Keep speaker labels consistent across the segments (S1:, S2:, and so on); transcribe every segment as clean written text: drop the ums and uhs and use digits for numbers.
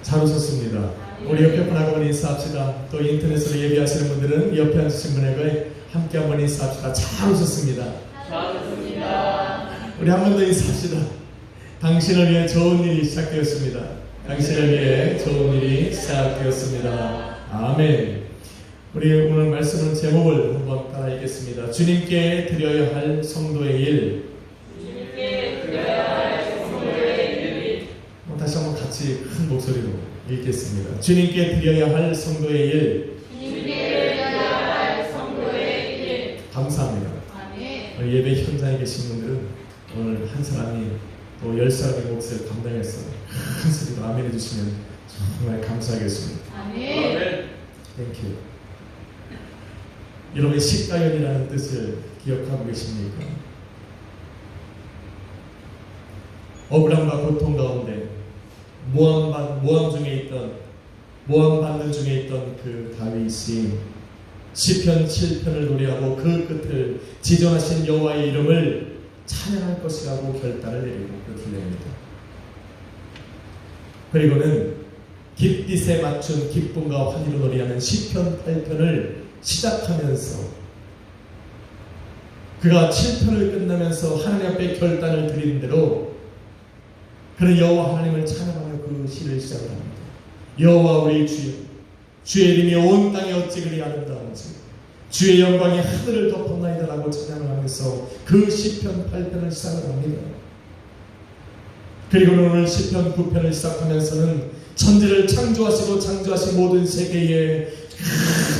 S1: 잘 오셨습니다. 우리 옆에 분 한번 인사합시다. 또 인터넷으로 예배하시는 분들은 옆에 앉으신 분에게 함께 한번 인사합시다. 잘 오셨습니다.
S2: 잘 오셨습니다.
S1: 우리 한 번 더 인사합시다. 당신을 위해 좋은 일이 시작되었습니다. 당신을 위해 좋은 일이 시작되었습니다. 아멘. 우리 오늘 말씀은 제목을 한번 따라 읽겠습니다. 주님께 드려야 할 성도의 일.
S2: 주님께 드려야 할 성도의 일.
S1: 다시 한번 같이 큰 목소리로 읽겠습니다. 주님께 드려야 할 성도의 일.
S2: 주님께 드려야 할 성도의 일.
S1: 감사합니다.
S2: 아멘.
S1: 예배 현장에 계신 분들은 오늘 한 사람이 또 10사람의 몫을 감당해서 큰 소리로 아멘 해주시면 정말 감사하겠습니다.
S2: 아멘.
S1: 땡큐. 여러분이 십가연이라는 뜻을 기억하고 계십니까? 억울함과 고통 가운데 모함받는 중에 있던 그 다윗이 시편 7편을 노래하고 그 끝을 지존하신 여호와의 이름을 찬양할 것이라고 결단을 내리고 끝을 냅니다. 그리고는 깃깃에 맞춘 기쁨과 환희로 노래하는 시편 8편을 시작하면서 그가 7편을 끝나면서 하나님 앞에 결단을 드린 대로 그는 여호와 하나님을 찬양하며 그 시를 시작합니다. 여호와 우리 주여, 주의 이름이 온 땅에 어찌 그리 아름다운지, 주의 영광이 하늘을 덮었나이다라고 찬양을 하면서 그 시편 8편을 시작을 합니다. 그리고는 오늘 시편 9편을 시작하면서는 천지를 창조하시고 창조하신 모든 세계에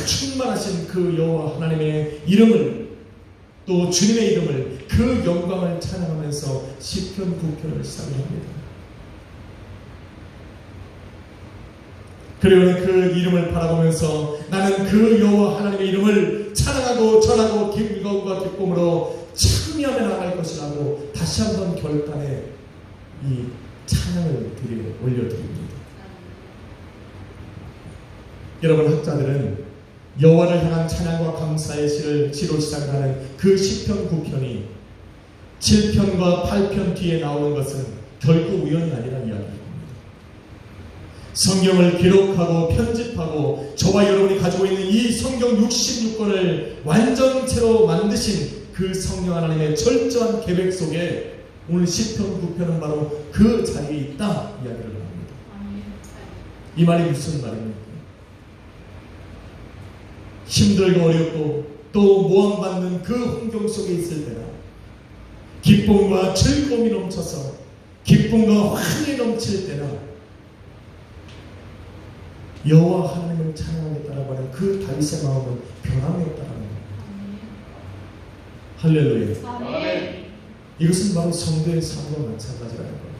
S1: 충만하신 그 여호와 하나님의 이름을, 또 주님의 이름을, 그 영광을 찬양하면서 시편 9편을 시작을 합니다. 그리고는 그 이름을 바라보면서 나는 그 여호와 하나님의 이름을 찬양하고 전하고 기쁨과 기쁨으로 참여하며 나갈 것이라고 다시 한번 결단에 이 찬양을 올려드립니다. 여러분, 학자들은 여호와를 향한 찬양과 감사의 시로 시작하는 그 시편 9편이 7편과 8편 뒤에 나오는 것은 결코 우연이 아니라 이야기입니다. 성경을 기록하고 편집하고 저와 여러분이 가지고 있는 이 성경 66권을 완전체로 만드신 그 성령 하나님의 철저한 계획 속에 오늘 시편 9편은 바로 그 자리에 있다 이야기를 합니다. 이 말이 무슨 말입니까? 힘들고 어렵고 또 모함받는 그 환경 속에 있을 때나 기쁨과 즐거움이 넘쳐서 기쁨과 환희 넘칠 때나 여호와 하나님을 찬양하겠다라고 하는 그 다윗의 마음은 변함이었다라는 겁니다. 할렐루야.
S2: 아멘.
S1: 이것은 바로 성도의 삶과 마찬가지라는 겁니다.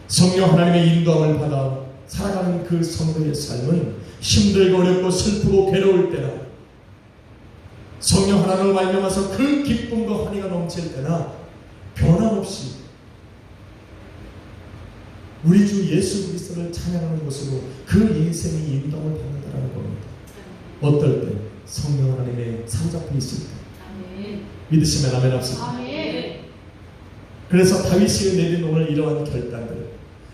S1: 성령 하나님의 인도함을 받아 살아가는 그 성도의 삶은 힘들고 어렵고 슬프고 괴로울 때나 성령 하나님을 말미암아서 그 기쁨과 환희가 넘칠 때나 변함없이 우리 주 예수 그리스도를 찬양하는 것으로 그 인생이 인도함을 받는다는 겁니다. 어떨 때? 성령 하나님의 사로잡혀 있을 때.
S2: 아멘.
S1: 믿으시면 아멘 합시다.
S2: 아멘.
S1: 그래서 다윗이 내린 오늘 이러한 결단들,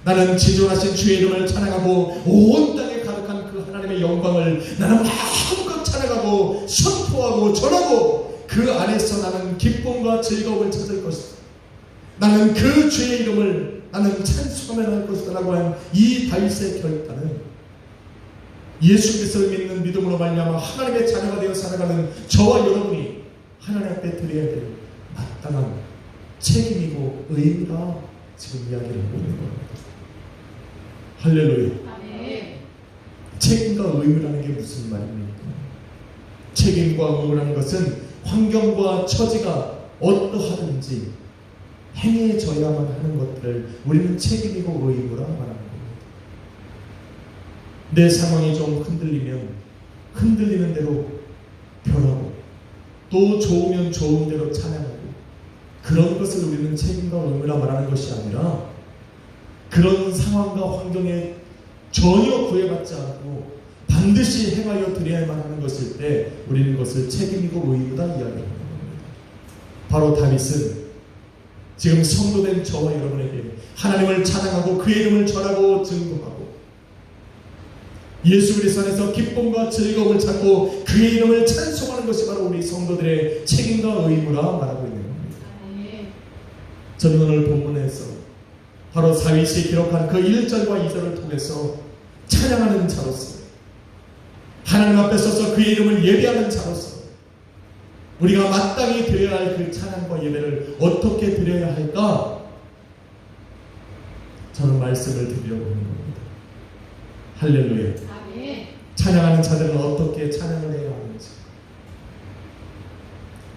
S1: 나는 지존하신 주의 이름을 찬양하고 온 땅에 가득한 그 하나님의 영광을 나는 마음껏 찬양하고 선포하고 전하고 그 안에서 나는 기쁨과 즐거움을 찾을 것이다. 나는 그 주의 이름을 나는 찬송하며 할 것이다 라고 한 이 다윗의 결단은 예수 그리스도를 믿는 믿음으로 말미암아 하나님의 자녀가 되어 살아가는 저와 여러분이 하나님 앞에 드려야 될 마땅한 책임이고 의무가 지금 이야기를 하고 있는 겁니다. 할렐루야.
S2: 아멘.
S1: 책임과 의무라는 게 무슨 말입니까? 책임과 의무라는 것은 환경과 처지가 어떠하든지 행해져야만 하는 것들을 우리는 책임이고 의무라 말하는 겁니다. 내 상황이 좀 흔들리면 흔들리는 대로 변하고 또 좋으면 좋은 대로 찬양하고 그런 것을 우리는 책임과 의무라 말하는 것이 아니라 그런 상황과 환경에 전혀 구애받지 않고 반드시 행하여 드려야만 하는 것일 때 우리는 그것을 책임이고 의무다 이야기하는 겁니다. 바로 다윗은 지금 성도된 저와 여러분에게 하나님을 찬양하고 그의 이름을 전하고 증거하고 예수 그리스도 안에서 기쁨과 즐거움을 찾고 그의 이름을 찬송하는 것이 바로 우리 성도들의 책임과 의무라 말하고 있는 겁니다. 저는 오늘 본문에서 바로 다윗이 기록한 그 1절과 2절을 통해서 찬양하는 자로서 하나님 앞에 서서 그의 이름을 예배하는 자로서 우리가 마땅히 드려야 할 그 찬양과 예배를 어떻게 드려야 할까? 저는 말씀을 드리려고 하는 겁니다. 할렐루야. 찬양하는 자들은 어떻게 찬양을 해야 하는지,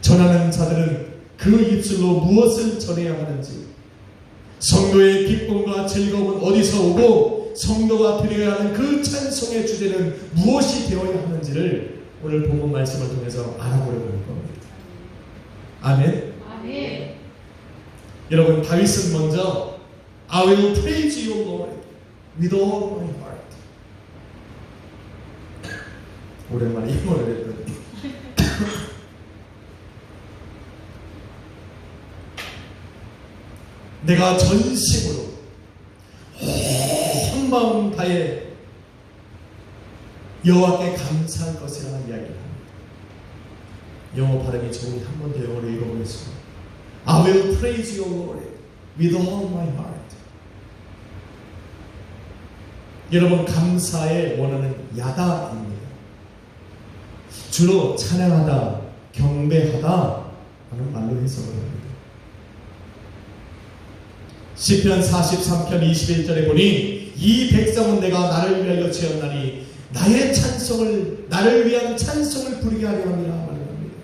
S1: 전하는 자들은 그 입술로 무엇을 전해야 하는지, 성도의 기쁨과 즐거움은 어디서 오고 성도가 드려야 하는 그 찬송의 주제는 무엇이 되어야 하는지를 오늘 본문 말씀을 통해서 알아보려고 하는 겁니다. 아멘.
S2: 아멘.
S1: 여러분, 다윗은 먼저 I will praise you, Lord, with all my heart. 오랜만에 이 노래를 했더니 내가 전심으로 온 마음 다해 여호와께 감사할 것이라는 이야기를 합니다. 영어 발음이 좋으니 한 번 더 영어로 읽어보겠습니다. I will praise you, Lord, with all my heart. 여러분, 감사의 원어는 야다입니다. 주로 찬양하다, 경배하다 하는 말로 해석을 합니다. 시편 43편 21절에 보니 이 백성은 내가 나를 위하여 지었나니 나의 찬송을, 나를 위한 찬송을 부르게 하려 함이라 말합니다.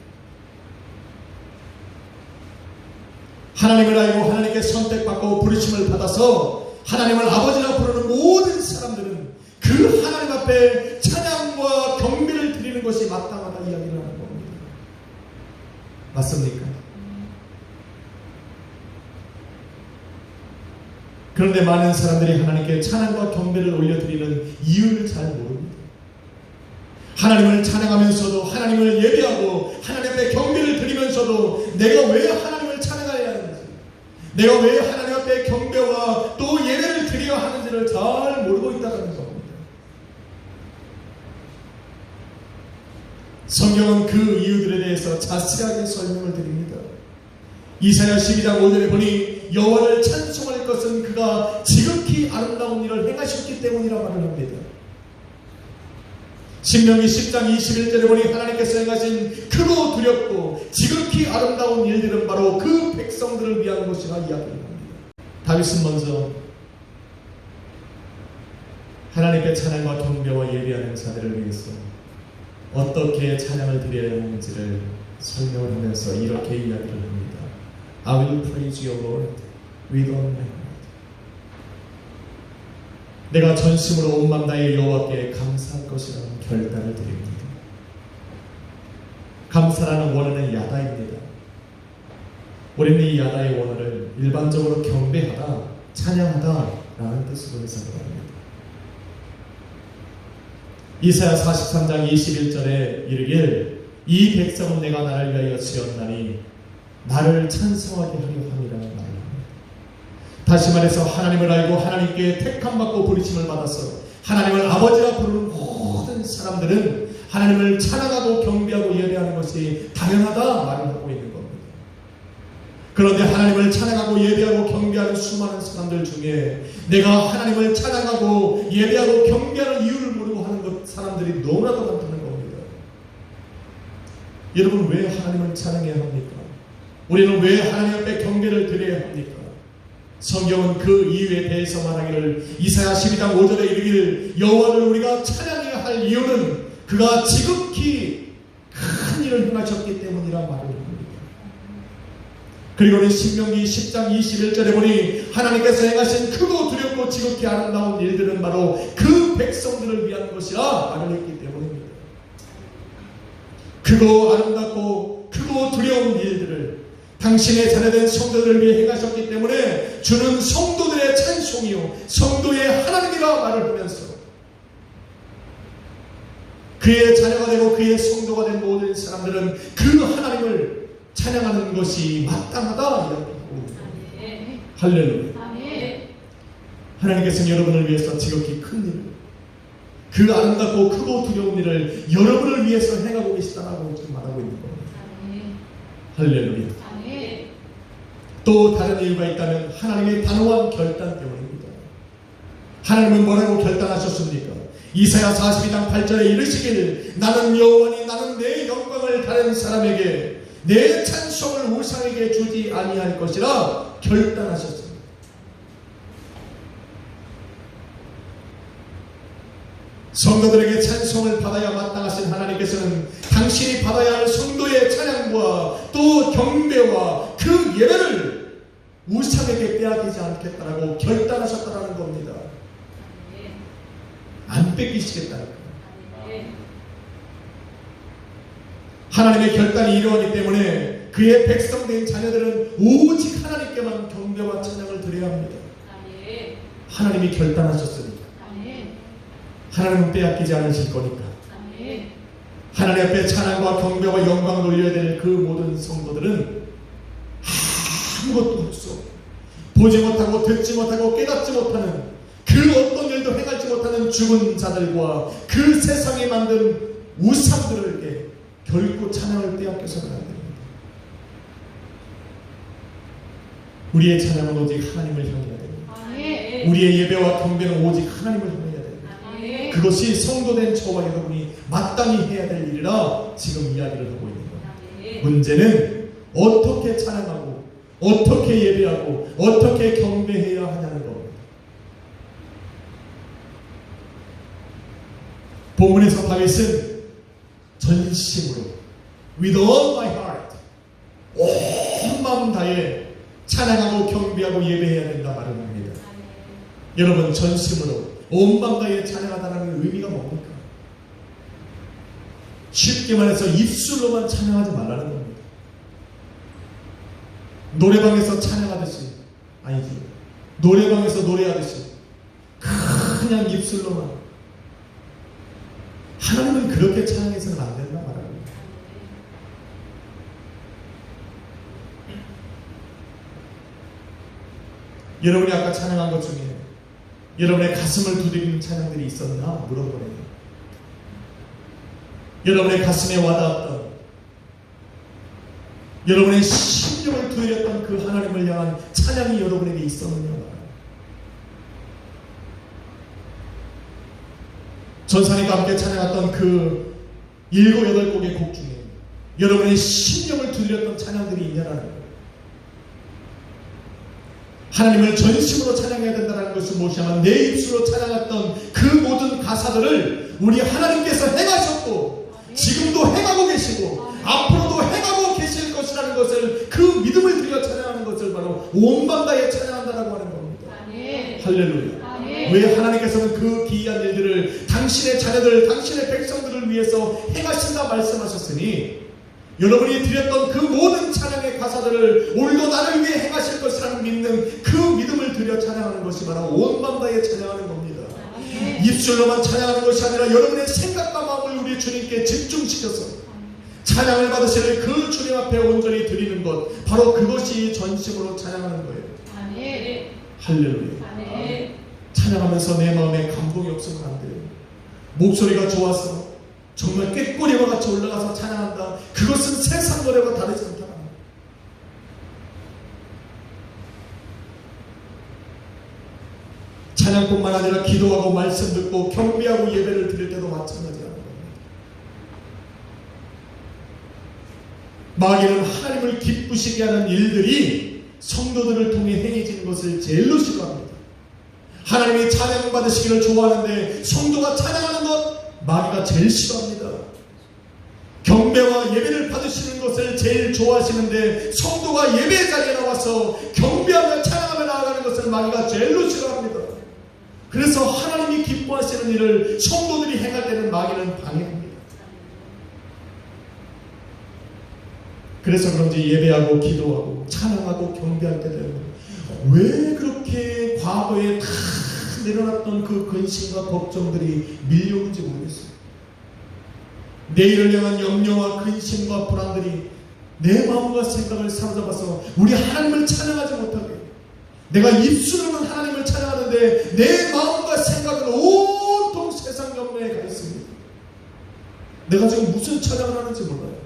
S1: 하나님을 알고 하나님께 선택받고 부르심을 받아서 하나님을 아버지라 부르는 모든 사람들은 그 하나님 앞에 찬양과 경배를 드리는 것이 마땅하다 이야기를 하는 겁니다. 맞습니까? 그런데 많은 사람들이 하나님께 찬양과 경배를 올려드리는 이유를 잘 모릅니다. 하나님을 찬양하면서도 하나님을 예배하고 하나님 앞에 경배를 드리면서도 내가 왜 하나님을 찬양해야 하는지, 내가 왜 하나님 앞에 경배와 또 예배를 드려야 하는지를 잘 모르고 있다는 겁니다. 성경은 그 이유들에 대해서 자세하게 설명을 드립니다. 이사야 12장 5절에 보니 여호와를 찬송할 것은 그가 지극히 아름다운 일을 행하셨기 때문이라 말을 합니다. 신명기 10장 21절에 보니 하나님께서 행하신 크고 두렵고 지극히 아름다운 일들은 바로 그 백성들을 위한 것이라 이야기합니다. 다윗은 먼저 하나님께 찬양과 경배와 예배하는 자들을 위해서 어떻게 찬양을 드려야 하는지를 설명을 하면서 이렇게 이야기를 합니다. I will praise you, Lord, with all my heart. 내가 전심으로 온 마음 다해 여호와께 감사할 것이라는 결단을 드립니다. 감사라는 원어는 야다입니다. 우리는 이 야다의 원어를 일반적으로 경배하다, 찬양하다라는 뜻으로 해석을 합니다. 이사야 43장 21절에 이르길 이 백성은 내가 나를 위하여 지었나니 나를 찬송하게 하려 함이라 말합니다. 다시 말해서 하나님을 알고 하나님께 택함받고 부르심을 받아서 하나님을 아버지라 부르는 모든 사람들은 하나님을 찬양하고 경배하고 예배하는 것이 당연하다 말을 하고 있는 겁니다. 그런데 하나님을 찬양하고 예배하고 경배하는 수많은 사람들 중에 내가 하나님을 찬양하고 예배하고 경배하는 이유를 모르고 하는 사람들이 너무나도 많다는 겁니다. 여러분, 왜 하나님을 찬양해야 합니까? 우리는 왜 하나님 앞에 경배를 드려야 합니까? 성경은 그 이유에 대해서 말하기를 이사야 12장 5절에 이르기를 여호와를 우리가 찬양해야 할 이유는 그가 지극히 큰 일을 행하셨기 때문이라 말을 합니다. 그리고는 신명기 10장 21절에 보니 하나님께서 행하신 크고 두렵고 지극히 아름다운 일들은 바로 그 백성들을 위한 것이라 말을 했기 때문입니다. 크고 아름답고 크고 두려운 일들을 당신의 자녀된 성도들을 위해 행하셨기 때문에 주는 성도들의 찬송이요 성도의 하나님이라 말을 하면서 그의 자녀가 되고 그의 성도가 된 모든 사람들은 그 하나님을 찬양하는 것이 마땅하다 이야기하고 있습니다. 할렐루야. 하나님께서는 여러분을 위해서 지극히 큰 일을, 그 아름답고 크고 두려운 일을 여러분을 위해서 행하고 계시다라고 지금 말하고 있는 겁니다. 할렐루야. 또 다른 이유가 있다면 하나님의 단호한 결단 때문입니다. 하나님은 뭐라고 결단하셨습니까? 이사야 42장 8절에 이르시길 나는 여호와니 나는 내 영광을 다른 사람에게 내 찬송을 우상에게 주지 아니할 것이라 결단하셨습니다. 성도들에게 찬송을 받아야 마땅하신 하나님께서는 당신이 받아야 할 성도의 찬양과 또 경배와 그 예배를 우상에게 빼앗기지 않겠다라고 결단하셨다라는 겁니다. 안 뺏기시겠다는 거예요. 하나님의 결단이 이루어지기 때문에 그의 백성된 자녀들은 오직 하나님께만 경배와 찬양을 드려야 합니다. 하나님이 결단하셨으니까. 하나님은 빼앗기지 않으실 거니까. 하나님 앞에 찬양과 경배와 영광을 올려야 될 그 모든 성도들은 아무것도 할 수 없고 보지 못하고 듣지 못하고 깨닫지 못하는 그 어떤 일도 행하지 못하는 죽은 자들과 그 세상에 만든 우상들에게 결코 찬양을 빼앗겨서는 안 됩니다. 우리의 찬양은 오직 하나님을 향해야 됩니다. 우리의 예배와 경배는 오직 하나님을 향해야 됩니다. 그것이 성도된 저와 여러분이 마땅히 해야 될 일이라 지금 이야기를 하고 있는 겁니다. 문제는 어떻게 찬양하고 어떻게 예배하고 어떻게 경배해야 하냐는 겁니다. 본문에서 다윗은 전심으로 with all my heart 온 마음 다해 찬양하고 경배하고 예배해야 된다 말을 합니다. 여러분 전심으로 온 마음 다해 찬양하다는 의미가 뭡니까? 쉽게 말해서 입술로만 찬양하지 말라는 겁니다. 노래방에서 찬양하듯이 아니지, 노래방에서 노래하듯이 그냥 입술로만. 하나님은 그렇게 찬양해서는 안 된다 말합니다. 여러분이 아까 찬양한 것 중에 여러분의 가슴을 두드리는 찬양들이 있었나 물어보네요. 여러분의 가슴에 와닿았던, 여러분의 심령을 두드렸던 그 하나님을 향한 찬양이 여러분에게 있었느냐. 전사님과 함께 찬양했던 그 7, 8곡의 곡 중에 여러분의 심령을 두드렸던 찬양들이 있냐라는 거예요. 하나님을 전심으로 찬양해야 된다는 것을 무엇이냐면 내 입술로 찬양했던 그 모든 가사들을 우리 하나님께서 행하셨고 지금도 행하고 계시고 앞으로도 행하고 계실 것이라는 것을, 그 믿음을 들여 찬양하는 것을 바로 온 마음 다해 찬양한다라고 하는 겁니다. 할렐루야. 왜 하나님께서는 그 기이한 일들을 당신의 자녀들, 당신의 백성들을 위해서 행하신다 말씀하셨으니 여러분이 드렸던 그 모든 찬양의 가사들을 오늘도 나를 위해 행하실 것이라는 믿는 그 믿음을 들여 찬양하는 것이 바로 온 마음 다해 찬양하는 겁니다. 입술로만 찬양하는 것이 아니라 여러분의 생각과 마음을 우리 주님께 집중시켜서 찬양을 받으실 그 주님 앞에 온전히 드리는 것, 바로 그것이 전심으로 찬양하는 거예요. 할렐루야. 찬양하면서 내 마음에 감동이 없으면 안 돼요. 목소리가 좋아서 정말 꾀꼬리와 같이 올라가서 찬양한다, 그것은 세상 노래와 다르지 않다. 찬양뿐만 아니라 기도하고 말씀 듣고 경배하고 예배를 드릴 때도 마찬가지라는 겁니다. 마귀는 하나님을 기쁘시게 하는 일들이 성도들을 통해 행해지는 것을 제일로 싫어합니다. 하나님이 찬양받으시기를 좋아하는데 성도가 찬양하는 것 마귀가 제일 싫어합니다. 경배와 예배를 받으시는 것을 제일 좋아하시는데 성도가 예배 자리에 나와서 경배하며 찬양하며 나아가는 것을 마귀가 제일로 싫어합니다. 그래서 하나님이 기뻐하시는 일을 성도들이 행할 때는 마귀는 방해합니다. 그래서 그런지 예배하고 기도하고 찬양하고 경배할 때 되면 왜 그렇게 과거에 다 내려놨던 그 근심과 걱정들이 밀려오는지 모르겠어요. 내일을 향한 염려와 근심과 불안들이 내 마음과 생각을 사로잡아서 우리 하나님을 찬양하지 못하게, 내가 입술로는 하나님을 찬양하는 찬양하는데 내 마음과 생각은 온통 세상 영내에 가 있습니다. 내가 지금 무슨 찬양을 하는지 몰라요.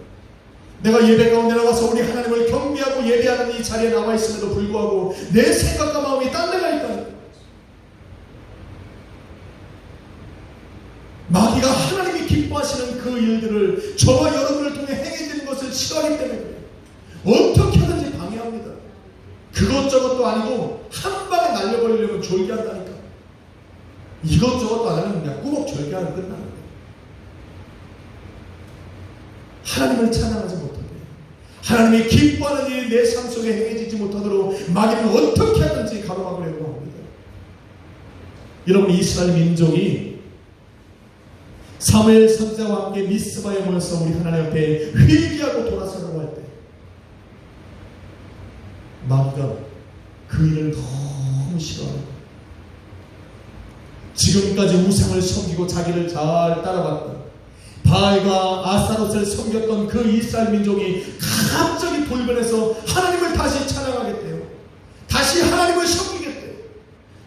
S1: 내가 예배 가운데 나와서 우리 하나님을 경배하고 예배하는 이 자리에 나와 있음에도 불구하고 내 생각과 마음이 딴 데가 있다. 마귀가 하나님이 기뻐하시는 그 일들을 저와 여러분을 통해 행해지는 것을 싫어하기 때문에 어떻게 하든지 방해합니다. 그것저것도 아니고 한 방에 날려버리려면 졸기한다니까. 이것저것도 안 하면 그냥 꾸벅 졸기하면 끝나는 거예요. 하나님을 찬양하지 못하게, 하나님이 기뻐하는 일이 내 삶 속에 행해지지 못하도록 마귀는 어떻게 하든지 가로막으려고 합니다. 여러분, 이스라엘 민족이 사무엘 선지자와 함께 미스바에 모여서 우리 하나님 앞에 회개하고 돌아서려고 할 때 마귀가 그 일을 너무 싫어하고 지금까지 우상을 섬기고 자기를 잘 따라갔던 바알과 아스타롯을 섬겼던 그 이스라엘 민족이 갑자기 돌변해서 하나님을 다시 찬양하겠대요. 다시 하나님을 섬기겠대요.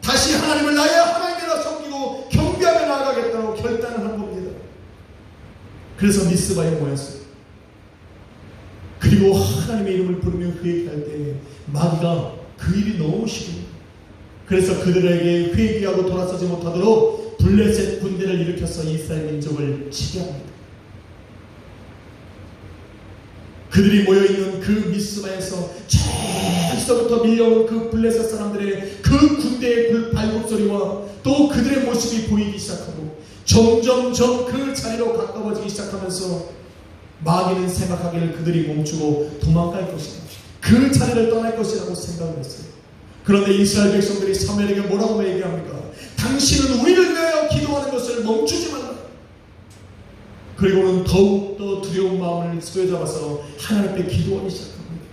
S1: 다시 하나님을 나의 하나님이라 섬기고 경배하며 나아가겠다고 결단을 한 겁니다. 그래서 미스바에 모였어요. 그리고 하나님의 이름을 부르며 회개할 때 마귀가 그 일이 너무 싫어요. 그래서 그들에게 회개하고 돌아서지 못하도록 블레셋 군대를 일으켜서 이스라엘 민족을 치게 합니다. 그들이 모여있는 그 미스바에서 저기서부터 밀려온 그 블레셋 사람들의 그 군대의 발곡소리와 또 그들의 모습이 보이기 시작하고 점점점 그 자리로 가까워지기 시작하면서 마귀는 생각하기를 그들이 멈추고 도망갈 것이다, 그 자리를 떠날 것이라고 생각을 했어요. 그런데 이스라엘 백성들이 사무엘에게 뭐라고 얘기합니까? 당신은 우리를 위하여 기도하는 것을 멈추지 말라. 그리고는 더욱더 두려운 마음을 쏘여잡아서 하나님 앞에 기도하기 시작합니다.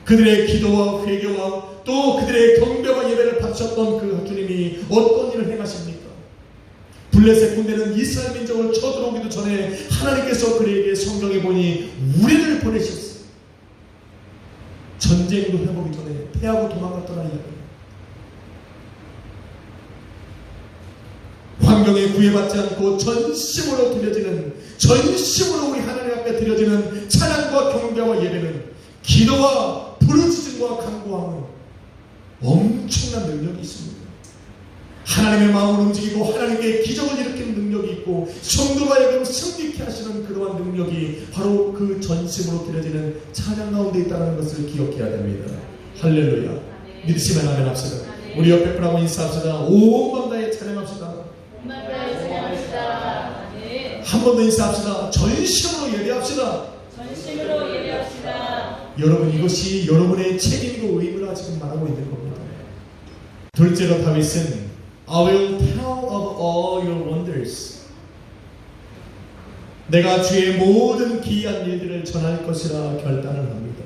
S1: 그들의 기도와 회개와 또 그들의 경배와 예배를 바쳤던 그 주님이 어떤 일을 행하십니까? 블레셋 군대는 이스라엘 민족을 쳐들어오기도 전에 하나님께서 그에게 성경에 보니 우리를 보내셨어요. 전쟁도 해보기 전에 패하고 도망갔더라 이야기입니다. 환경에 구애받지 않고 전심으로 드려지는, 전심으로 우리 하나님 앞에 드려지는 찬양과 경배와 예배는 기도와 부르짖음과 간구함은 엄청난 능력이 있습니다. 하나님의 마음을 움직이고 하나님께 기적을 일으키는 능력이 있고 성도가 여러분 승리케 하시는 그러한 능력이 바로 그 전심으로 드려지는 찬양 가운데 있다는 것을 기억해야 됩니다. 할렐루야. 믿으시면 아멘 합시다. 우리 옆에 분하고 인사합시다. 온 마음 다해 찬양합시다. 한 번 더 인사합시다. 전심으로 예배합시다.
S2: 전심으로 예배합시다.
S1: 여러분, 이것이 여러분의 책임이고 의무라 지금 말하고 있는 겁니다. 둘째로 다윗은 I will tell of all your wonders. 내가 주의 모든 기이한 일들을 전할 것이라 결단을 합니다.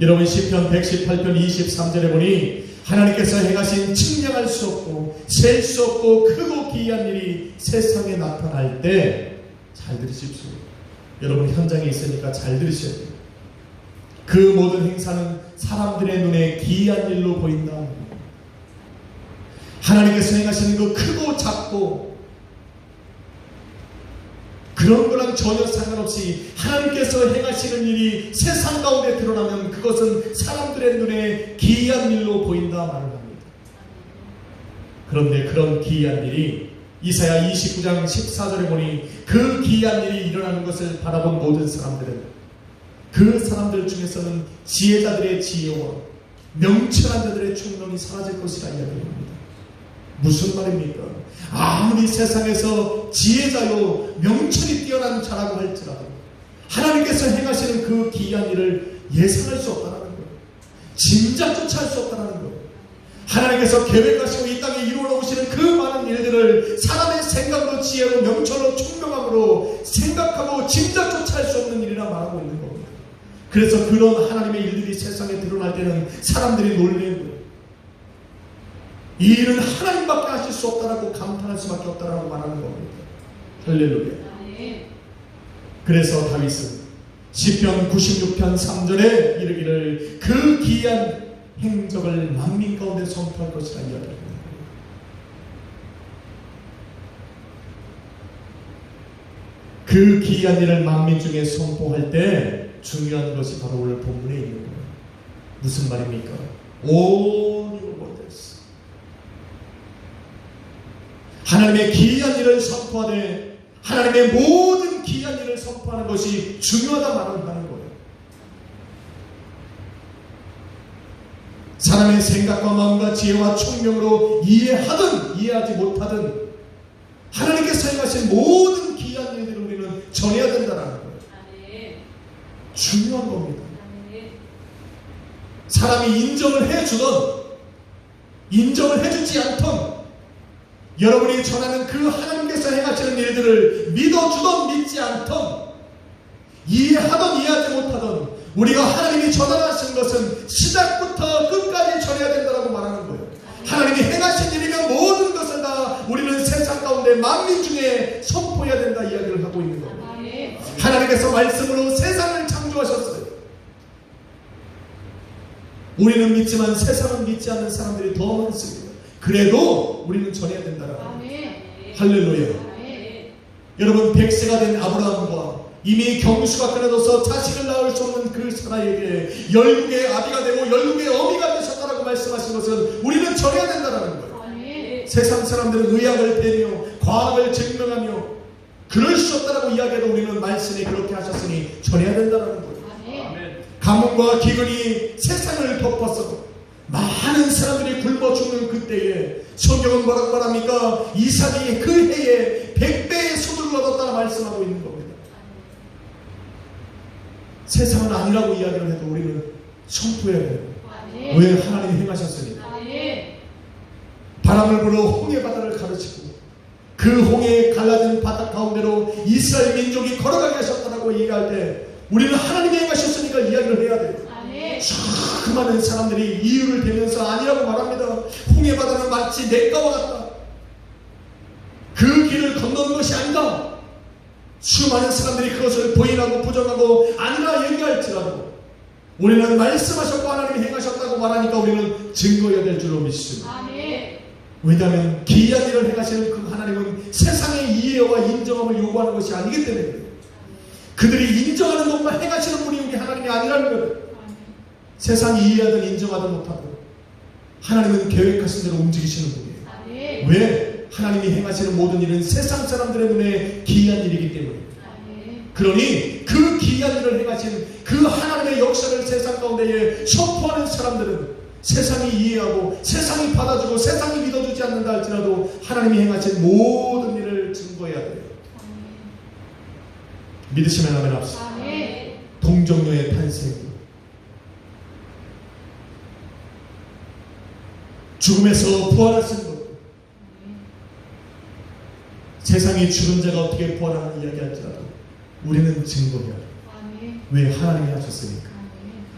S1: 여러분, 시편 118편 23절에 보니 하나님께서 행하신 측량할 수 없고 셀 수 없고 크고 기이한 일이 세상에 나타날 때 잘 들으십시오. 여러분 현장에 있으니까 잘 들으셔야 돼요. 그 모든 행사는 사람들의 눈에 기이한 일로 보인다. 하나님께서 행하시는 그 크고 작고 그런 거랑 전혀 상관없이 하나님께서 행하시는 일이 세상 가운데 드러나면 그것은 사람들의 눈에 기이한 일로 보인다 말을 합니다. 그런데 그런 기이한 일이 이사야 29장 14절에 보니 그 기이한 일이 일어나는 것을 바라본 모든 사람들은 그 사람들 중에서는 지혜자들의 지혜와 명철한 자들의 총명이 사라질 것이라 이야기합니다. 무슨 말입니까? 아무리 세상에서 지혜자요 명철이 뛰어난 자라고 할지라도 하나님께서 행하시는 그 기이한 일을 예상할 수 없다는 거예요. 짐작조차 할 수 없다는 거예요. 하나님께서 계획하시고 이 땅에 이루어 놓으시는 그 많은 일들을 사람의 생각으로 지혜로 명철로 총명함으로 생각하고 짐작조차 할 수 없는 일이라 말하고 있는 겁니다. 그래서 그런 하나님의 일들이 세상에 드러날 때는 사람들이 놀리는 거예요. 이 일은 하나님밖에 하실 수 없다라고 감탄할 수밖에 없다라고 말하는 겁니다. 할렐루야. 그래서 다윗은 시편 96편 3절에 이르기를 그 기이한 행적을 만민 가운데 선포할 것이라 이야기합니다. 그 기이한 일을 만민 중에 선포할 때 중요한 것이 바로 오늘 본문에 있는 거예요. 무슨 말입니까? All your wonders. 하나님의 기이한 일을 선포하되 하나님의 모든 기이한 일을 선포하는 것이 중요하다 말하는 거예요. 사람의 생각과 마음과 지혜와 총명으로 이해하든 이해하지 못하든 하나님께서 행하신 모든 기이한 일들을 우리는 전해야 된다는 거예요. 중요한 겁니다. 사람이 인정을 해주든 인정을 해주지 않든 여러분이 전하는 그 하나님께서 행하시는 일들을 믿어주든 믿지 않든 이해하든 이해하지 못하든 우리가 하나님이 전하신 것은 시작부터 끝까지 전해야 된다고 말하는 거예요. 하나님이 행하신 일이면 모든 것을 다 우리는 세상 가운데 만민 중에 선포해야 된다 이야기를 하고 있는 겁니다. 하나님께서 말씀으로 세상을 창조하셨어요. 우리는 믿지만 세상은 믿지 않는 사람들이 더 많습니다. 그래도 우리는 전해야 된다는 거예요. 할렐루야. 여러분 100세가 된 아브라함과 이미 경수가 끊어져서 자식을 낳을 수 없는 그 사라에게 열국의 아비가 되고 열국의 어미가 되셨다라고 말씀하신 것은 우리는 전해야 된다는 거예요. 세상 사람들은 의학을 대며 과학을 증명하며 그럴 수 없다라고 이야기해도 우리는 말씀에 그렇게 하셨으니 전해야 된다는 거예요. 가뭄과 기근이 세상을 덮어서 많은 사람들이 굶어 죽는 그때에 성경은 뭐라고 말합니까? 이삭이 그 해에 100배의 소득을 얻었다고 말씀하고 있는 겁니다. 세상은 아니라고 이야기를 해도 우리는 선포해야 돼요. 왜? 하나님이 행하셨으니까. 바람을 불어 홍해 바다를 가르치고 그 홍해에 갈라진 바다 가운데로 이스라엘 민족이 걸어가게 하셨다고 얘기할 때 우리는 하나님이 행하셨으니까 이야기를 해야 돼요. 수많은 사람들이 이유를 대면서 아니라고 말합니다. 홍해 바다는 마치 냇가와 같다. 그 길을 건너는 것이 아니다. 수많은 사람들이 그것을 부인하고 부정하고 아니라 얘기할지라도 우리는 말씀하셨고 하나님이 행하셨다고 말하니까 우리는 증거해야 될 줄로 믿습니다. 왜냐하면 기이한 일을 행하시는 그 하나님은 세상의 이해와 인정함을 요구하는 것이 아니기 때문에 그들이 인정하는 것만 행하시는 분이 우리 하나님이 아니라는 거예요. 세상이 이해하든 인정하든 못하든 하나님은 계획하신 대로 움직이시는 분이에요. 왜? 하나님이 행하시는 모든 일은 세상 사람들의 눈에 기이한 일이기 때문에 그러니 그 기이한 일을 행하신 그 하나님의 역사를 세상 가운데에 선포하는 사람들은 세상이 이해하고 세상이 받아주고 세상이 믿어주지 않는다 할지라도 하나님이 행하신 모든 일을 증거해야 돼요. 믿으시면 아멘 합시다. 동정녀의 탄생, 죽음에서 부활하신 것, 세상이 죽은 자가 어떻게 부활하는 이야기할지라도 우리는 증거해야 돼요. 왜? 하나님이 하셨으니까.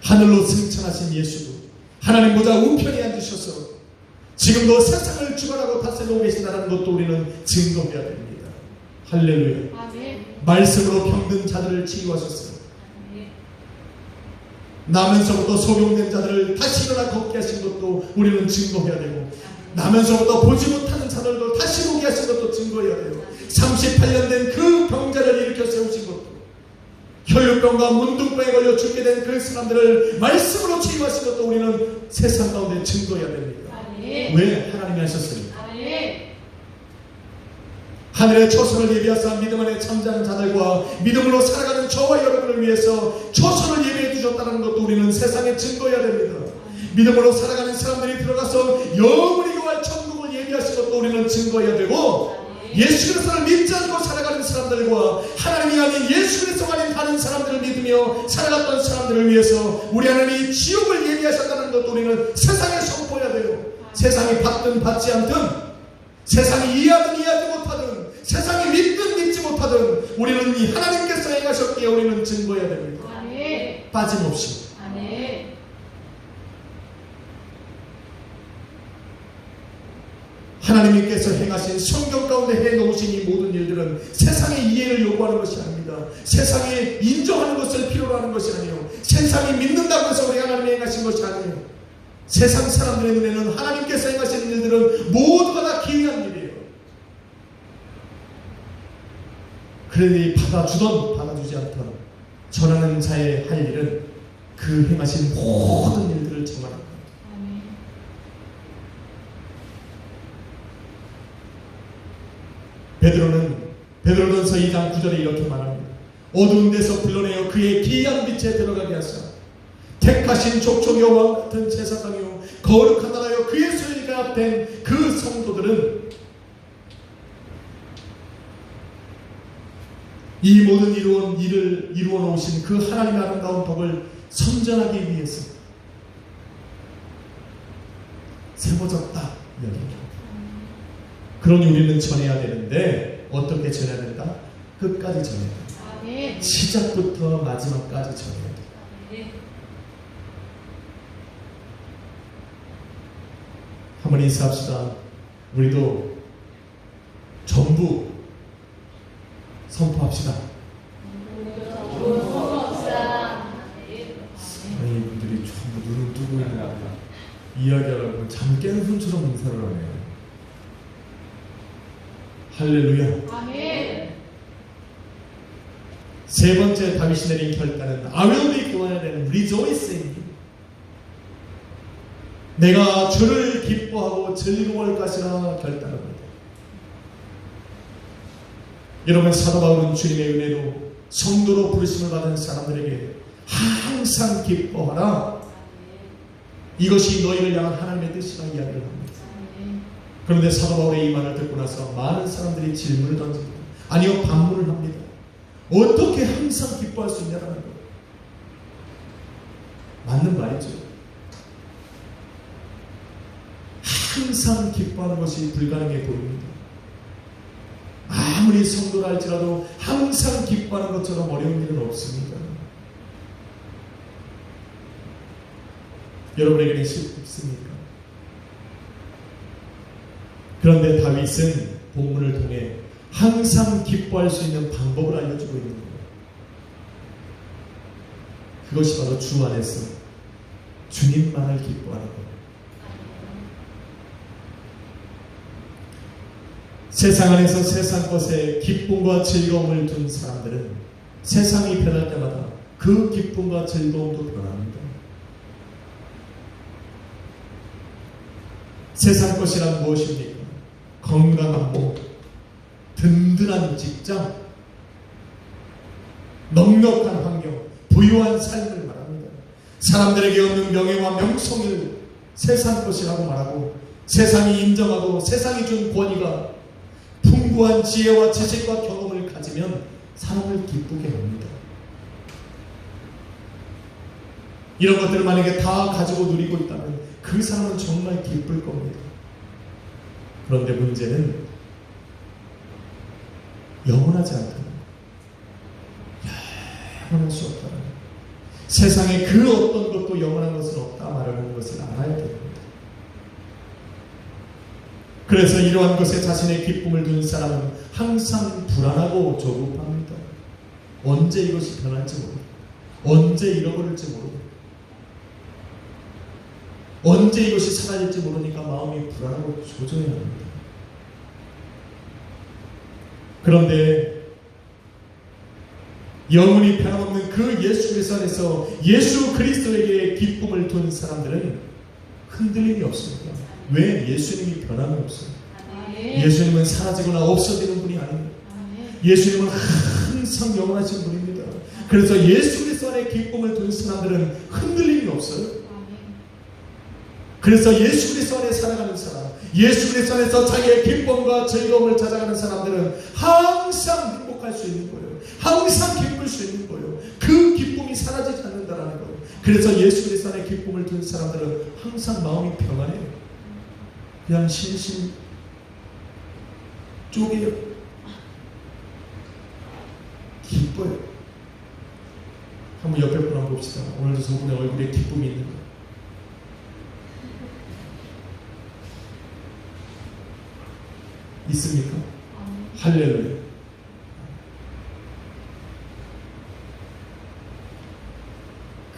S1: 하늘로 승천하신 예수도 하나님 보좌 우편에 앉으셔서 지금도 세상을 주관하고 다스리고 계신다는 것도 우리는 증거해야 됩니다. 할렐루야. 말씀으로 병든 자들을 치유하셨어요. 나면서부터 소경된 자들을 다시 일어나 걷게 하신 것도 우리는 증거해야 되고 나면서부터 보지 못하는 자들도 다시 보게 하신 것도 증거해야 돼요. 38년 된 그 병자를 일으켜 세우신 것도 혈류병과 문둥병에 걸려 죽게 된 그 사람들을 말씀으로 치유하신 것도 우리는 세상 가운데 증거해야 됩니다. 왜? 하나님이 하셨습니다. 하늘의 초선을 예비하사 믿음 안에 잠자는 자들과 믿음으로 살아가는 저와 여러분을 위해서 초선을 예비해 주셨다는 것도 우리는 세상에 증거해야 됩니다. 믿음으로 살아가는 사람들이 들어가서 영원히 거할 천국을 예비하신 것도 우리는 증거해야 되고 예수 그리스도를 믿지 않고 살아가는 사람들과 하나님이 아닌 예수 그리스도가 아닌 다른 사람들을 믿으며 살아갔던 사람들을 위해서 우리 하나님이 지옥을 예비하셨다는 것도 우리는 세상에 선포해야 돼요. 세상이 받든 받지 않든 세상이 이해하든 이해하지 못하든 세상이 믿든 믿지 못하든 우리는 이 하나님께서 행하셨기에 우리는 증거해야 됩니다. 빠짐없이. 하나님께서 행하신 성경 가운데 해놓으신 이 모든 일들은 세상의 이해를 요구하는 것이 아닙니다. 세상에 인정하는 것을 필요로 하는 것이 아니에요. 세상이 믿는다고 해서 우리 하나님이 행하신 것이 아니에요. 세상 사람들의 눈에는 하나님께서 행하시는 일들은 모두가 다 기이한 일이에요. 그러니 받아주던 받아주지 않던 전하는 자의 할 일은 그 행하신 모든 일들을 전하는 거예요. 베드로전서 2장 9절에 이렇게 말합니다. 어두운 데서 불러내어 그의 기이한 빛에 들어가게 하사 택하신 족속 여호와 같은 제사장이요 거룩한 나라여 그의 소유가 된 그 성도들은 이 모든 일을 이루어 놓으신 그 하나님의 아름다운 법을 선전하기 위해서 세워졌다 이야기입니다. 그러니 우리는 전해야 되는데 어떻게 전해야 된다? 끝까지 전해야 된다. 시작부터 마지막까지 전해야 된다. 한번 인사합시다. 우리도 전부 선포합시다. 아니 이분들이 전부 눈을 뜨고 있는 이야기하라고 잠 깨는 손처럼 인사를 하네요. 할렐루야.
S2: 아멘.
S1: 세 번째 다윗이 내린 결단은 I will be glad and rejoice in him. 내가 주를 기뻐하고 즐거워할 것이라 결단합니다. 여러분 사도 바울은 주님의 은혜로 성도로 부르심을 받은 사람들에게 항상 기뻐하라. 이것이 너희를 향한 하나님의 뜻이라 이야기를 합니다. 그런데 사도 바울의 이 말을 듣고 나서 많은 사람들이 질문을 던집니다. 아니요, 반문을 합니다. 어떻게 항상 기뻐할 수 있냐라는 거예요. 맞는 말이죠. 항상 기뻐하는 것이 불가능해 보입니다. 아무리 성도라 할지라도 항상 기뻐하는 것처럼 어려운 일은 없습니다. 여러분에게는 쉽습니까? 그런데 다윗은 본문을 통해 항상 기뻐할 수 있는 방법을 알려주고 있는 거예요. 그것이 바로 주 안에서 주님만을 기뻐하는 거예요. 세상 안에서 세상 것에 기쁨과 즐거움을 둔 사람들은 세상이 변할 때마다 그 기쁨과 즐거움도 변합니다. 세상 것이란 무엇입니까? 건강한 몸, 든든한 직장, 넉넉한 환경, 부유한 삶을 말합니다. 사람들에게 얻는 명예와 명성을 세상 것이라고 말하고 세상이 인정하고 세상이 준 권위가 풍부한 지혜와 지식과 경험을 가지면 사람을 기쁘게 합니다. 이런 것들을 만약에 다 가지고 누리고 있다면 그 사람은 정말 기쁠 겁니다. 그런데 문제는 영원하지 않다는 거예요. 영원할 수 없다는 거예요. 세상에 그 어떤 것도 영원한 것은 없다 말하는 것을 알아야 됩니다. 그래서 이러한 것에 자신의 기쁨을 둔 사람은 항상 불안하고 조급합니다. 언제 이것이 변할지 모르고, 언제 잃어버릴지 모르고, 언제 이것이 사라질지 모르니까 마음이 불안하고 조종해야 합니다. 그런데 영원히 변함없는 그 예수 그리스도 안에서 예수 그리스도에게 기쁨을 둔 사람들은 흔들림이 없습니다. 왜? 예수님이 변함이 없어요. 예수님은 사라지거나 없어지는 분이 아닙니다. 예수님은 항상 영원하신 분입니다. 그래서 예수 그리스도 안에 기쁨을 둔 사람들은 흔들림이 없어요. 그래서 예수 그리스도 안에 살아가는 사람, 예수 그리스도 안에서 자기의 기쁨과 즐거움을 찾아가는 사람들은 항상 행복할 수 있는 거예요. 항상 기쁠 수 있는 거예요. 그 기쁨이 사라지지 않는다는 거예요. 그래서 예수 그리스도 안에 기쁨을 둔 사람들은 항상 마음이 평안해요. 그냥 실실 쪼개요. 기뻐요. 한번 옆에 분 한번 봅시다. 오늘도 저분의 얼굴에 기쁨이 있는 거예요. 있습니까? 할렐루야.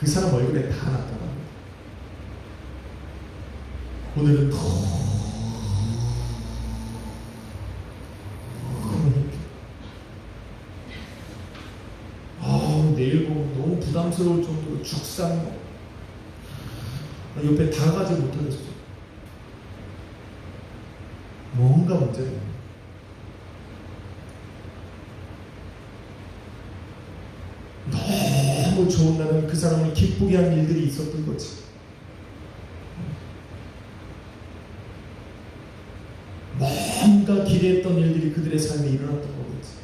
S1: 그 사람 얼굴에 다 나타납니다. 오늘은 내일 보면 너무 부담스러울 정도로 죽상 옆에 다가가지 못하겠어. 뭔가 문제가 있네. 너무 좋은 날은 그 사람을 기쁘게 한 일들이 있었던 거지. 뭔가 기대했던 일들이 그들의 삶에 일어났던 거겠지.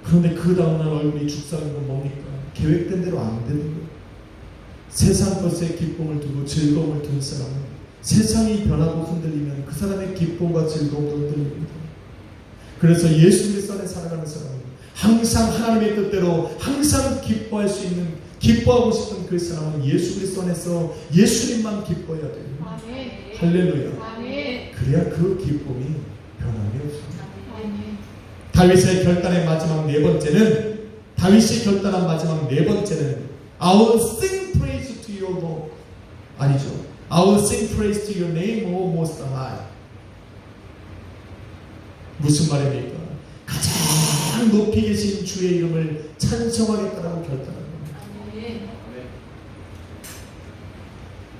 S1: 그런데 그 다음날 얼굴이 죽상인 건 뭡니까? 계획된 대로 안 되는 거예요. 세상 것에 기쁨을 두고 즐거움을 둔 사람은 세상이 변하고 흔들리면 그 사람의 기쁨과 즐거움도 흔들립니다. 그래서 예수 그리스도 안에 살아가는 사람은 항상 하나님의 뜻대로 항상 기뻐할 수 있는, 기뻐하고 싶은 그 사람은 예수 그리스도 안에서 예수님만 기뻐해야 돼요.
S2: 아멘.
S1: 할렐루야.
S2: 아멘.
S1: 그래야 그 기쁨이 변함이 없습니다.
S2: 아멘.
S1: 다윗의 결단의 마지막 네 번째는, 다윗이 결단한 마지막 네 번째는 I will sing praise to your Lord. 아니죠. I will sing praise to your name, O Most High. 무슨 말입니까? 가장 높이 계신 주의 이름을 찬송하겠다라고 결단한 겁니다.
S2: 아멘.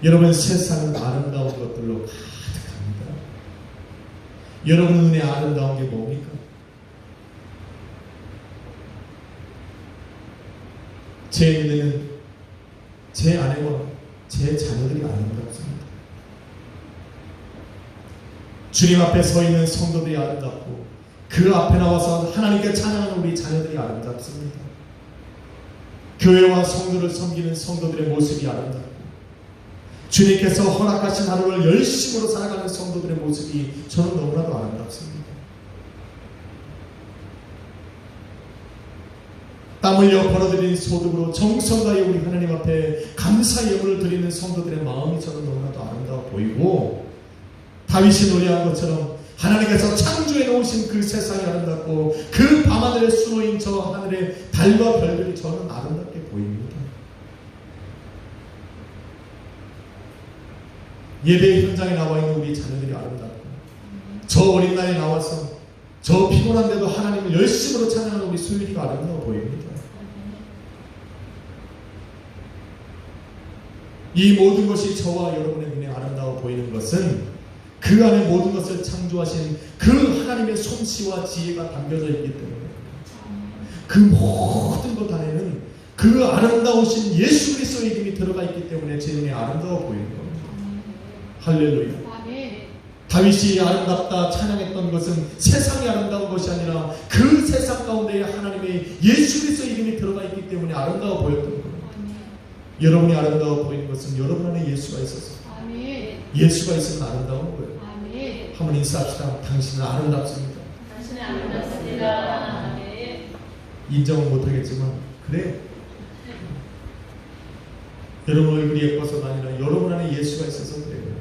S1: 여러분, 세상은 아름다운 것들로 가득합니다. 여러분 눈에 아름다운 게 뭡니까? 제 눈에는 제 아내와 제 자녀들이 아름답습니다. 주님 앞에 서 있는 성도들이 아름답고 그 앞에 나와서 하나님께 찬양하는 우리 자녀들이 아름답습니다. 교회와 성도를 섬기는 성도들의 모습이 아름답고 주님께서 허락하신 하루를 열심으로 살아가는 성도들의 모습이 저는 너무나도 아름답습니다. 땀 흘려 벌어들인 소득으로 정성 다해 우리 하나님 앞에 감사 예물을 드리는 성도들의 마음이 저는 너무나도 아름다워 보이고, 다윗이 노래한 것처럼 하나님께서 창조해 놓으신 그 세상이 아름답고 그 밤하늘에 수놓인 저 하늘의 달과 별들이 저는 아름답게 보입니다. 예배 현장에 나와 있는 우리 자녀들이 아름답고 저 어린 날에 나와서 저 피곤한데도 하나님을 열심으로 찬양하는 우리 수율이가 아름다워 보입니다. 이 모든 것이 저와 여러분의 눈에 아름다워 보이는 것은 그 안에 모든 것을 창조하신 그 하나님의 솜씨와 지혜가 담겨져 있기 때문에, 그 모든 것 안에는 그 아름다우신 예수 그리스도의 이름이 들어가 있기 때문에 제 눈에 아름다워 보이는 겁니다. 할렐루야. 다윗이 아름답다 찬양했던 것은 세상이 아름다운 것이 아니라 그 세상 가운데에 하나님의 예수 그리스도의 이름이 들어가 있기 때문에 아름다워 보였던 겁니다. 여러분이 아름다워 보이는 것은 여러분 안에 예수가 있어서, 예수가 있으면 아름다운 거예요. 한번 인사합시다. 당신은 아름답습니다.
S2: 당신은 아름답습니다.
S1: 인정은 못하겠지만 그래, 여러분 얼굴이 예뻐서가 아니라 여러분 안에 예수가 있어서 그래요.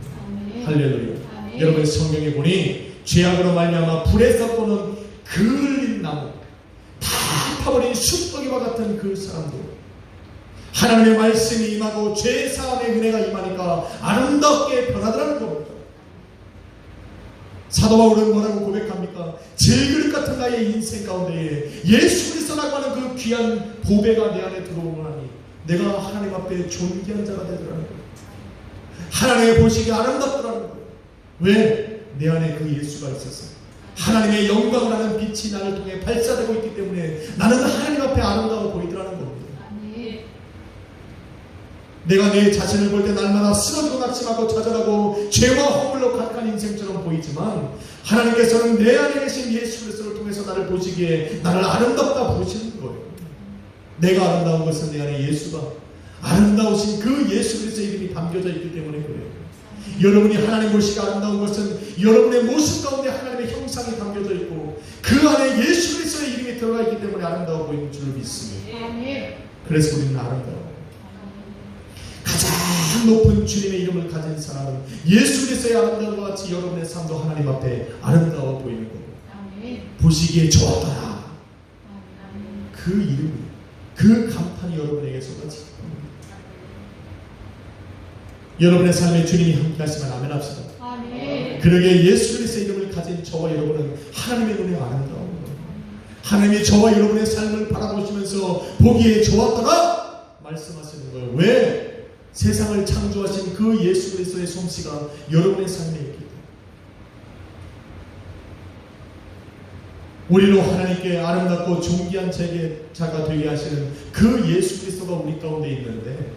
S1: 할렐루야. 여러분 성경에 보니 죄악으로 말미암아 불에서 보는 그을린 나무, 다 타버린 숫더기와 같은 그 사람들, 하나님의 말씀이 임하고 죄 사함의 은혜가 임하니까 아름답게 변하더라는 겁니다. 사도 바울은 뭐라고 고백합니까? 질그릇 같은 나의 인생 가운데에 예수 그리스도라고 하는 그 귀한 보배가 내 안에 들어오니 내가 하나님 앞에 존귀한 자가 되더라는 거예요. 하나님의 보시기에 아름답더라는 거예요. 왜? 내 안에 그 예수가 있어서 하나님의 영광을 하는 빛이 나를 통해 발사되고 있기 때문에 나는 하나님 앞에 아름다워 보이더라는 겁니다. 내가 내 자신을 볼 때 날마다 쓰러지고 낙심하고 좌절하고 죄와 허물로 가득한 인생처럼 보이지만 하나님께서는 내 안에 계신 예수 그리스도를 통해서 나를 보시기에 나를 아름답다 보시는 거예요. 내가 아름다운 것은 내 안에 예수가, 아름다우신 그 예수 그리스도의 이름이 담겨져 있기 때문에 그래요. 여러분이 하나님 보시기 아름다운 것은 여러분의 모습 가운데 하나님의 형상이 담겨져 있고 그 안에 예수 그리스도의 이름이 들어가 있기 때문에 아름다워 보이는 줄 믿습니다. 그래서 우리는 아름다워요. 가장 높은 주님의 이름을 가진 사람은 예수 그리스도의 아름다움과 같이 여러분의 삶도 하나님 앞에 아름다워 보이는 겁니다. 보시기에 좋았더라. 그 이름이, 그 감탄이 여러분에게 쏟아질 겁니다. 여러분의 삶에 주님이 함께 하시면 아멘 합시다.
S2: 아멘.
S1: 그러게 예수 그리스도의 이름을 가진 저와 여러분은 하나님의 눈에 아름다운 것, 하나님이 저와 여러분의 삶을 바라보시면서 보기에 좋았다가 말씀하시는 거예요. 왜? 세상을 창조하신 그 예수 그리스도의 솜씨가 여러분의 삶에 있기 때문에. 우리로 하나님께 아름답고 존귀한 자가 되게 하시는 그 예수 그리스도가 우리 가운데 있는데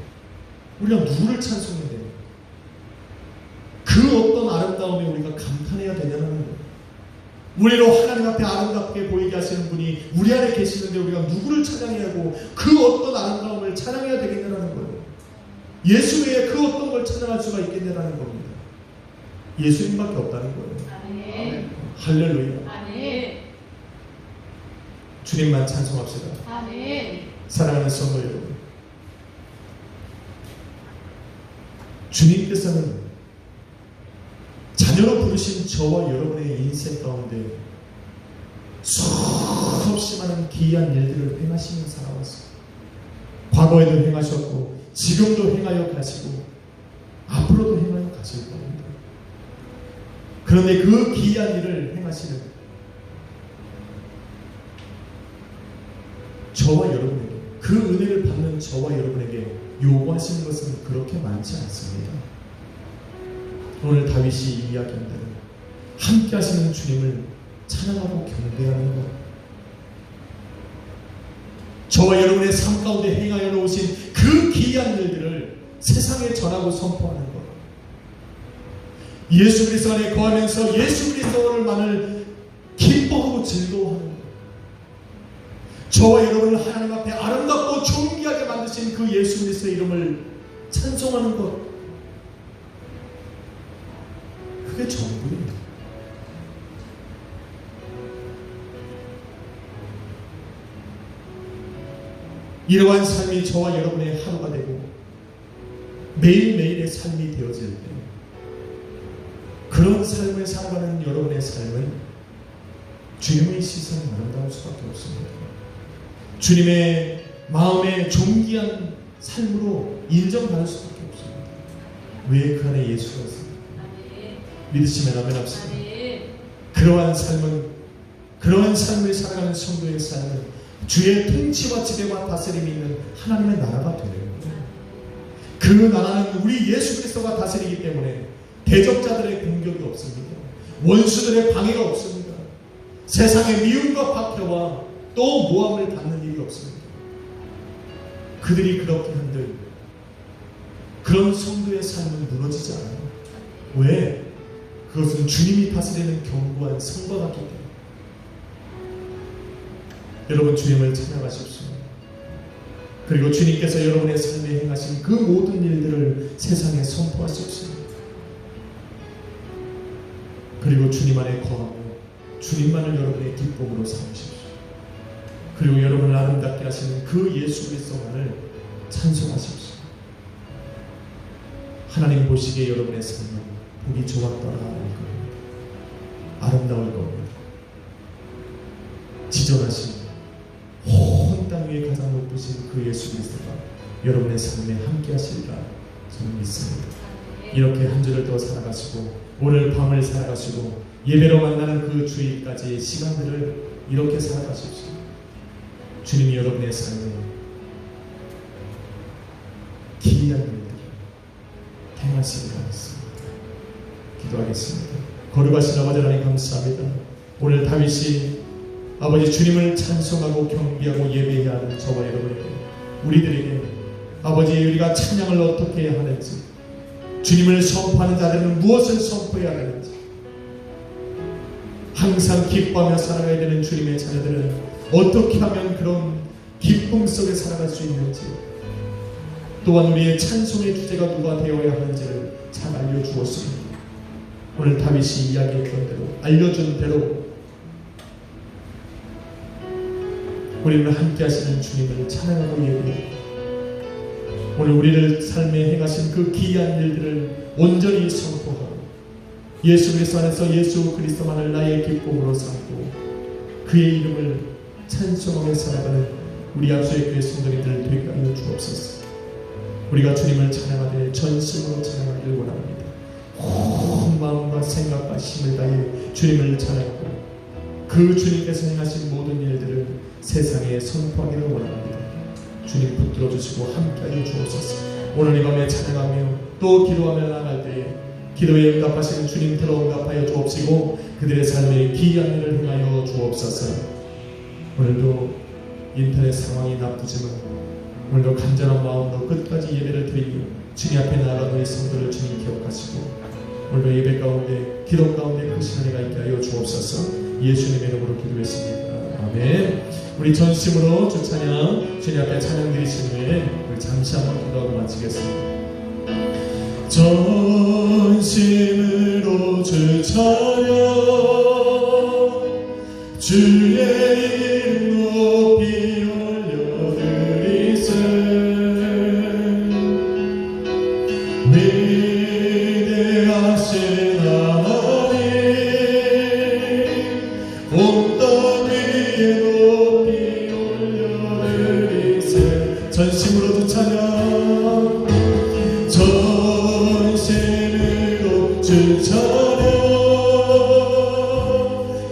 S1: 우리가 누구를 찬송해야 돼요? 그 어떤 아름다움에 우리가 감탄해야 되냐는 거예요. 우리로 하나님 앞에 아름답게 보이게 하시는 분이 우리 안에 계시는데 우리가 누구를 찬양해야 하고 그 어떤 아름다움을 찬양해야 되겠냐는 거예요. 예수 외에 그 어떤 걸 찬양할 수가 있겠냐는 겁니다. 예수님밖에 없다는 거예요.
S2: 아멘.
S1: 할렐루야.
S2: 아멘.
S1: 주님만 찬송합시다.
S2: 아멘.
S1: 사랑하는 성도 여러분, 주님께서는 자녀로 부르신 저와 여러분의 인생 가운데 수없이 많은 기이한 일들을 행하시며 살아왔어요. 과거에도 행하셨고 지금도 행하여 가시고 앞으로도 행하여 가실 겁니다. 그런데 그 기이한 일을 행하시는 저와 여러분에게, 그 은혜를 받는 저와 여러분에게 요구하시는 것은 그렇게 많지 않습니다. 오늘 다윗이 이야기한 대로 함께 하시는 주님을 찬양하고 경배하는 것, 저와 여러분의 삶 가운데 행하여 놓으신 그 기이한 일들을 세상에 전하고 선포하는 것, 예수 그리스도 안에 거하면서 예수 그리스도를만을 기뻐하고 즐거워하는 것, 저와 여러분을 하나님 앞에 아름답고 존귀하게 만드신 그 예수 그리스도의 이름을 찬송하는 것, 그게 전부입니다. 이러한 삶이 저와 여러분의 하루가 되고 매일매일의 삶이 되어질 때, 그런 삶을 살아가는 여러분의 삶은 주님의 시선이 아름다울 수밖에 없습니다. 주님의 마음의 존귀한 삶으로 인정받을 수밖에 없습니다. 왜? 그 안에 예수가 있습니다. 믿으시면 아멘 합시다. 그러한 삶을 살아가는 성도의 삶은 주의 통치와 지배와 다스림이 있는 하나님의 나라가 되는 거예요. 그 나라는 우리 예수 그리스도가 다스리기 때문에 대적자들의 공격이 없습니다. 원수들의 방해가 없습니다. 세상의 미움과 박해와 또 모함을 받는 일이 없습니다. 그들이 그렇게 한들 그런 성도의 삶은 무너지지 않아요. 왜? 그것은 주님이 다스리는 견고한 성과 같기 때문에. 여러분, 주님을 찬양하십시오. 그리고 주님께서 여러분의 삶에 행하신 그 모든 일들을 세상에 선포하십시오. 그리고 주님 안에 거하고 주님만을 여러분의 기쁨으로 삼으십시오. 그리고 여러분을 아름답게 하시는 그 예수 그리스도만을 찬송하십시오. 하나님 보시기에 여러분의 삶은 보기 좋았더라 할 겁니다. 아름다울 겁니다. 지존하신 온 땅 위에 가장 높으신 그 예수 그리스도가 여러분의 삶에 함께 하시리라 저는 믿습니다. 이렇게 한 주를 더 살아가시고 오늘 밤을 살아가시고 예배로 만나는 그 주일까지의 시간들을 이렇게 살아가십시오. 주님이 여러분의 삶에 기이한 일들을 행하시리라 믿습니다. 기도하겠습니다. 거룩하신 아버지 하나님 감사합니다. 오늘 다윗이 아버지 주님을 찬송하고 경배하고 예배해야 하는 저와 여러분에게, 우리들에게 아버지 우리가 찬양을 어떻게 해야 하는지, 주님을 선포하는 자들은 무엇을 선포해야 하는지, 항상 기뻐하며 살아가야 되는 주님의 자녀들은 어떻게 하면 그런 기쁨 속에 살아갈 수 있는지, 또한 우리의 찬송의 주제가 누가 되어야 하는지를 잘 알려주었습니다. 오늘 다윗이 이야기했던 대로, 알려준 대로 우리는 함께 하시는 주님을 찬양하고 예배합니다. 오늘 우리를 삶에 행하신 그 기이한 일들을 온전히 선포하고 예수 그리스도 안에서 예수 그리스도만을 나의 기쁨으로 삼고 그의 이름을 찬송하며 살아가는 우리 앞서의 교회 성도님들 되게 하여 주옵소서. 우리가 주님을 찬양하되 전심으로 찬양하기를 원합니다. 온 마음과 생각과 힘을 다해 주님을 찬양하고 그 주님께서 행하신 모든 일들을 세상에 선포하기를 원합니다. 주님 붙들어 주시고 함께하여 주옵소서. 오늘 이 밤에 찬양하며 또 기도하며 나갈 때에 기도에 응답하시는 주님께로 응답하여 주옵시고 그들의 삶에 기이한 일을 행하여 주옵소서. 오늘도 인터넷 상황이 나쁘지만 오늘도 간절한 마음으로 끝까지 예배를 드리며 주님 앞에 나아간 우리 성도를 주님 기억하시고 오늘도 예배 가운데 기도 가운데 그 시간이 있게 하여 주옵소서. 예수님의 이름으로 기도했습니다. 아멘. 우리 전심으로 주 찬양 주님 앞에 찬양 드리신 후에 우리 잠시 한번 기도하고 마치겠습니다. 전심으로 주 찬양 주의 이름 높이 올려드리세 위대하신 하나님 온 땅 위에 높이 올려드리세 전심으로 주 찬양 전심으로 주 찬양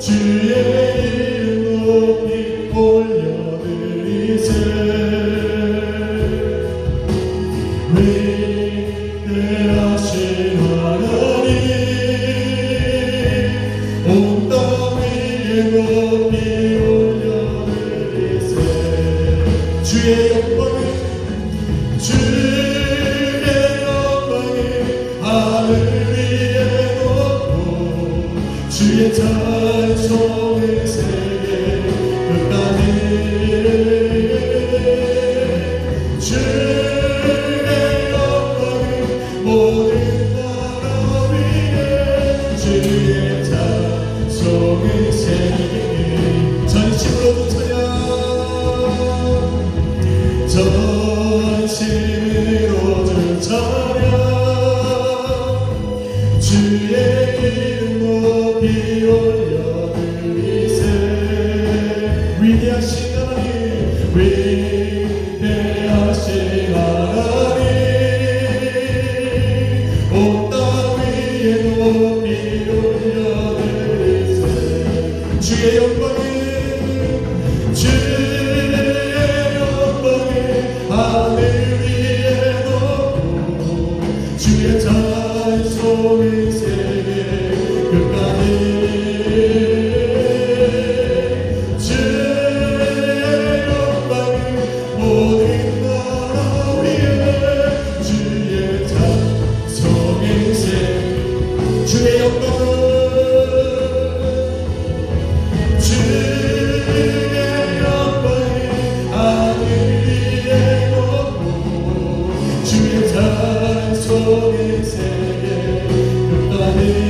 S1: 주의 이름 높이 올려드리세 위대하신 하나님 온 땅 위에 높이 올려드리세 주의 영광을 하늘 위에 놓고 주의 찬송의 세계 끝까지 주의 영광을 모든 나라 위에 주의 찬송의 세계 전심으로 찬양 전심으로 주 찬양 주의 이름 높이 올려드리세 위대하신 하나님 위대하신 하나님 온 땅 위에 높이 올려드리세 주의 영광을 하늘 위에 놓고 주의 찬송의 세계 끝까지 주의 영광을 모든 나라 위에 주의 찬송의 세계 주의 영광을 찬송의 세계 끝까지